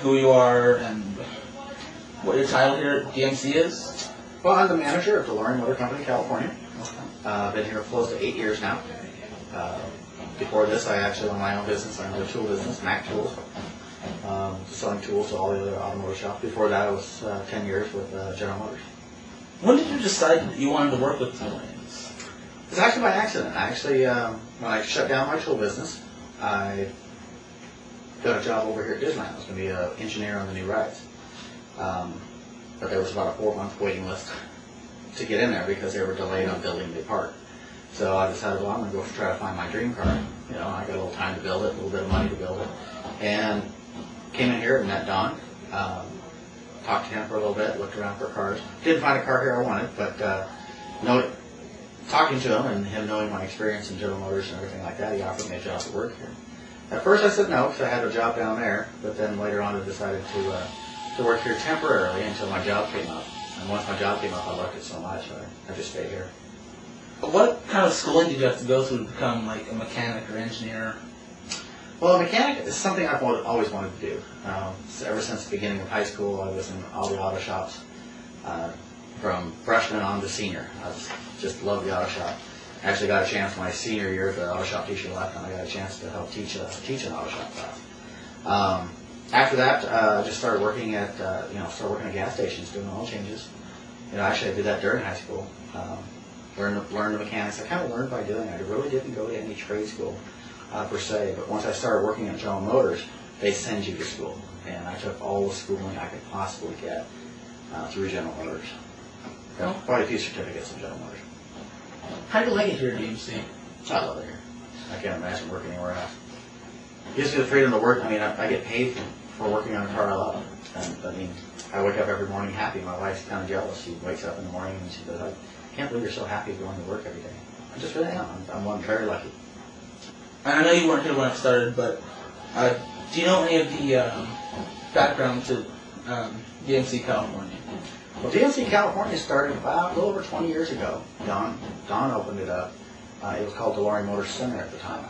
who you are and what your title here at DMC is? Well, I'm the manager of DeLorean Motor Company, California. I've been here close to 8 years now. Before this, I actually owned my own business. I owned a tool business, Mac Tools, selling tools to all the other automotive shops. Before that, I was 10 years with General Motors. When did you decide that you wanted to work with DeLoreans? It was actually by accident. I actually, when I shut down my tool business, I got a job over here at Disneyland. I was going to be an engineer on the new rides. But there was about a 4-month waiting list to get in there because they were delayed on building the part. So I decided, well, I'm going to go try to find my dream car. You know, I got a little time to build it, a little bit of money to build it. And came in here and met Don. Talked to him for a little bit, looked around for cars. Didn't find a car here I wanted, but talking to him and him knowing my experience in General Motors and everything like that, he offered me a job to work here. At first I said no, because I had a job down there, but then later on I decided to work here temporarily until my job came up. And once my job came up, I loved it so much, I just stayed here. What kind of schooling did you have to go through to become like a mechanic or engineer? Well, a mechanic is something I've always wanted to do. Ever since the beginning of high school, I was in all the auto shops, from freshman on to senior. I just loved the auto shop. Actually got a chance my senior year, the auto shop teacher left, and I got a chance to help teach an auto shop class. After that, I just started working at gas stations, doing oil changes. Actually I did that during high school. Learned the mechanics. I kind of learned by doing it. I really didn't go to any trade school per se, but once I started working at General Motors, they send you to school, and I took all the schooling I could possibly get through General Motors. Quite a few certificates in General Motors. How do you like it here at DMC? I love it here. I can't imagine working anywhere else. It gives me the freedom to work. I mean, I get paid for working on a car I love. And, I mean, I wake up every morning happy. My wife's kind of jealous. She wakes up in the morning and she goes, I can't believe you're so happy going to work every day. I just really am. I'm very lucky. And I know you weren't here when I started, but do you know any of the background to DMC California? Well, DMC California started about a little over 20 years ago. Don opened it up. It was called DeLorean Motor Center at the time.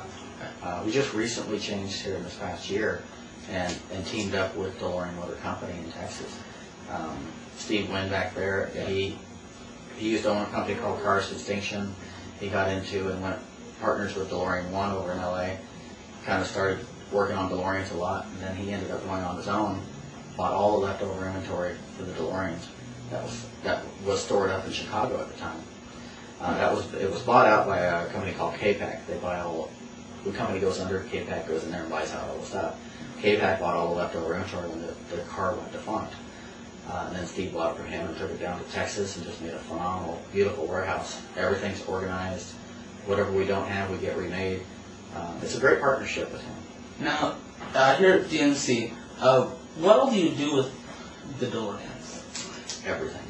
We just recently changed here in this past year and teamed up with DeLorean Motor Company in Texas. Steve Wynn back there, he used to own a company called Cars Distinction. He got into and went partners with DeLorean One over in LA. Kind of started working on DeLoreans a lot, and then he ended up going on his own. Bought all the leftover inventory for the DeLoreans that was stored up in Chicago at the time. It was bought out by a company called K-Pac. They buy all. The company goes under. K-Pac goes in there and buys out all the stuff. K-Pac bought all the leftover inventory when the car went defunct. And then Steve bought it from him and took it down to Texas and just made a phenomenal, beautiful warehouse. Everything's organized. Whatever we don't have, we get remade. It's a great partnership with him. Now, here at DMC, what all do you do with the DeLoreans? Everything.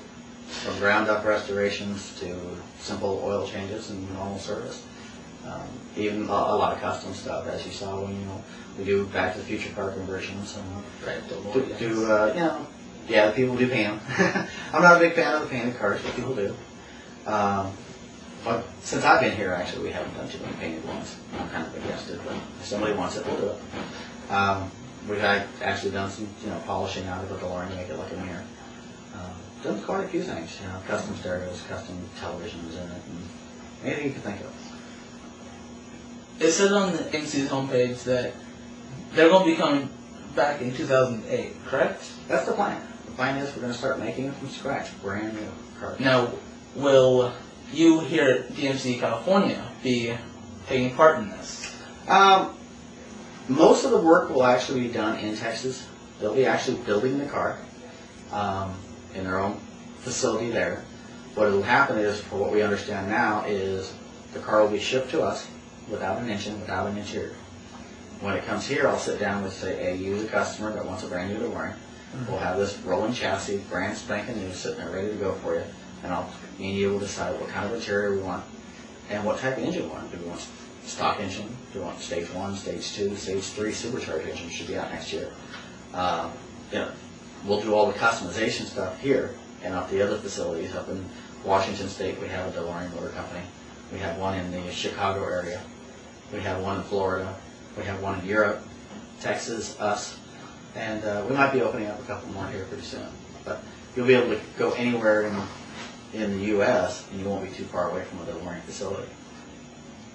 From ground up restorations to simple oil changes and normal service. Even a lot of custom stuff, as you saw when we do Back to the Future car conversions and Right, the people do paint them. I'm not a big fan of the painted cars, but people do. But since I've been here, actually, we haven't done too many painted ones. I'm kind of against it, but if somebody wants it, we'll do it. We've actually done some, polishing out of the DeLorean to make it like a mirror. Done quite a few things, custom stereos, custom televisions in it, and anything you can think of. It said on the DMC's homepage that they're going to be coming back in 2008, correct? That's the plan. The plan is we're going to start making them from scratch, brand new cars. Now, will you here at DMC California be taking part in this? Most of the work will actually be done in Texas. They'll be actually building the car in their own facility there. What will happen is, for what we understand now, is the car will be shipped to us without an engine, without an interior. When it comes here, I'll sit down with, say, hey, you, the customer that wants a brand new DeLorean. We'll have this rolling chassis, brand spanking new, sitting there ready to go for you. And me and you will decide what kind of interior we want and what type of engine we want. Do we want stock engine? Do we want stage 1, stage 2, stage 3 supercharged engine? Should be out next year. We'll do all the customization stuff here, and up the other facilities up in Washington State, we have a DeLorean Motor Company. We have one in the Chicago area. We have one in Florida. We have one in Europe, Texas, us, And we might be opening up a couple more here pretty soon. But you'll be able to go anywhere in the U.S. and you won't be too far away from a DeLorean facility.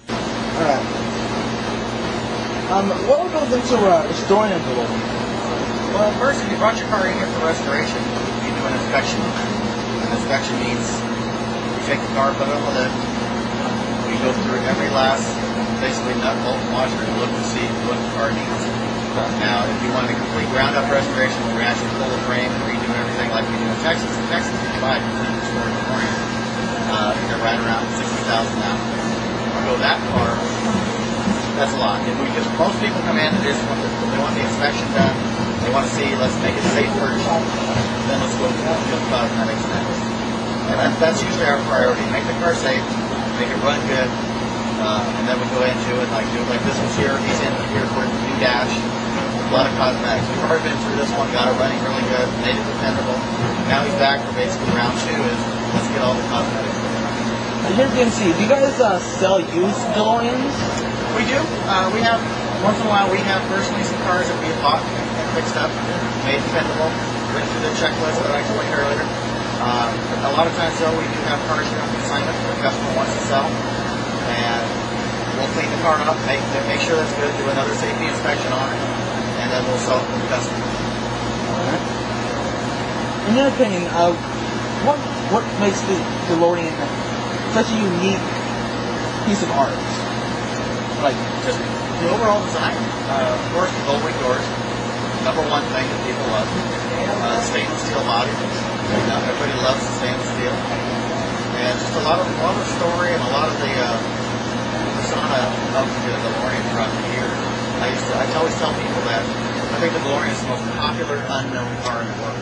All right. What goes into restoring a DeLorean? Well, first, if you brought your car in here for restoration, you do an inspection. An inspection means you take the car, put it on the lift, we go through every last, basically nut, bolt, and washer to look to see what the car needs. Now, if you want a complete ground-up restoration, where we actually pull the frame and redo everything like we do in Texas you can buy a complete restored DeLorean. They're right around $60,000 now. If we go that far, that's a lot. If we just, most people come in and they want the inspection done, they want to see, let's make it safe first, then let's go to the cosmetics next. And that's usually our priority. Make the car safe, make it run good, and then we go into it like this one's here. He's in here for a new dash. A lot of cosmetics. We've already been through this one, got it running really good, made it dependable. Now he's back for basically round 2 is let's get all the cosmetics. Here's DMC. Do you guys sell used DeLoreans? We do. We have, once in a while, we have personally some cars that we have bought and fixed up, made dependable, went through the checklist that I explained earlier. A lot of times, though, we do have cars here on consignment that the customer wants to sell, and we'll clean the car up, make sure that's good, do another safety inspection on it, and then we'll sell it to the customer. Alright. In your opinion, what makes the DeLorean such a unique piece of art? Like, just the overall design. Of course, the gold wing doors. Number one thing that people love. Stainless steel body. Everybody loves the stainless steel. And just a lot of story and a lot of the persona of the DeLorean throughout the years. I always tell people that I think the DeLorean is the most popular unknown car in the world.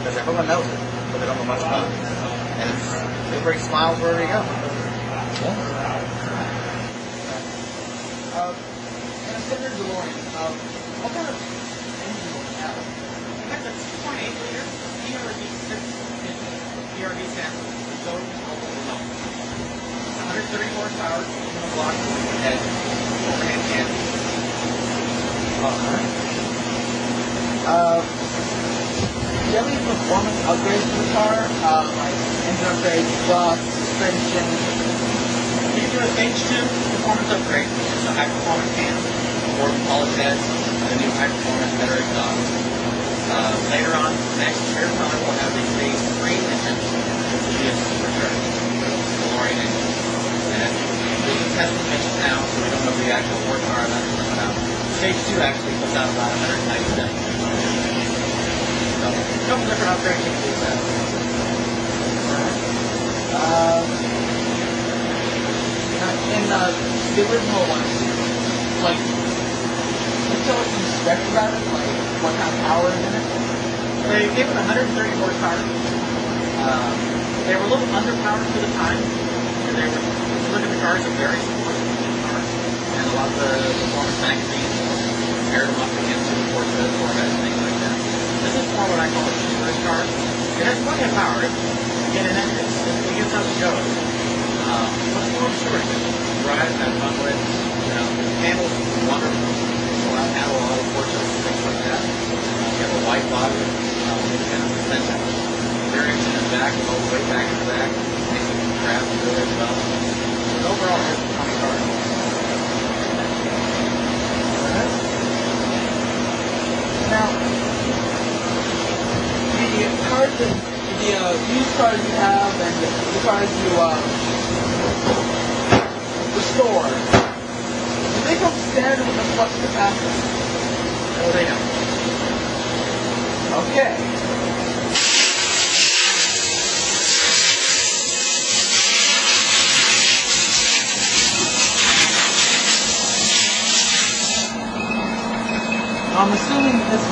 Because everyone knows it, but they don't know much about it. And it brings smiles wherever you go. Yeah. In a standard DeLorean, what kind of engine will it have? That's a 2.8 liter ERV sample. So, 130 horsepower, block, and overhead cam. Alright. Do you have any performance upgrades to the car? Like engine upgrades, exhaust, suspension? You can do a stage 2 performance upgrade. It's a high performance cam, more polished heads, and a new high performance better exhaust. Later on, next year, we'll have the stage 3 engine, which will be a supercharged DeLorean engine. And we can test the engine now, so we don't know the actual horsepower that's coming out. Stage 2 actually puts out about 197. So, a couple different upgrades you can do that. In the original one, like, can you tell us some specs about it? Like, what kind of power is in it? They gave it 130 horsepower. They were a little underpowered for the time. And they were, if you look at the cars, they're very sporty cars. And a lot of the performance magazines compared them up against the Porsche, Corvette, and things like that. This is more what I call a tourist car. It has plenty of power. Again, it gets up and goes. But it's more sure. Drive and bundle it. Handles wonderful. So I handle a lot of Porsches and things like that. You have a white body, independent suspension. Rear engine in the back, all the way back in the back. Makes it grab and go as well. But overall, it's a funny car. Now, the cars that, the used cars you have and the cars you restore, do they come standard with a flux capacitor? No, they don't. Okay. I'm assuming this